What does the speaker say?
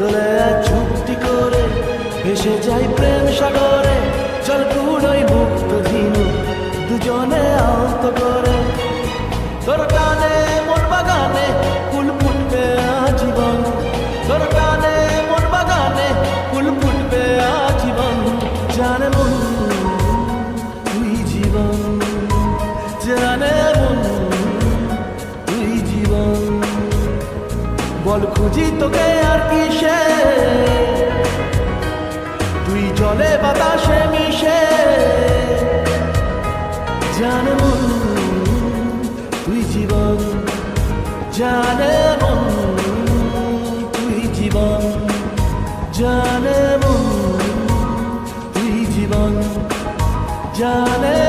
চলে আয় চুক্তি করে, ভেসে যাই প্রেম সাগরে। চল পুরোই মুক্ত ঝিনু, দুজনে আহত করে। তোর টানে মন বাগানে ফুল ফুটবে আজীবন, তোর টানে মন বাগানে ফুল ফুটবে আজীবন। জানে মন তুই জীবন, জানে মন তুই জীবন। বল খুঁজি তোকে আর কিসে, তুই জলে বাতাসে মিশে। জানে মন তুই জীবন, জানে মন তুই জীবন, জানে মন তুই জীবন, জানে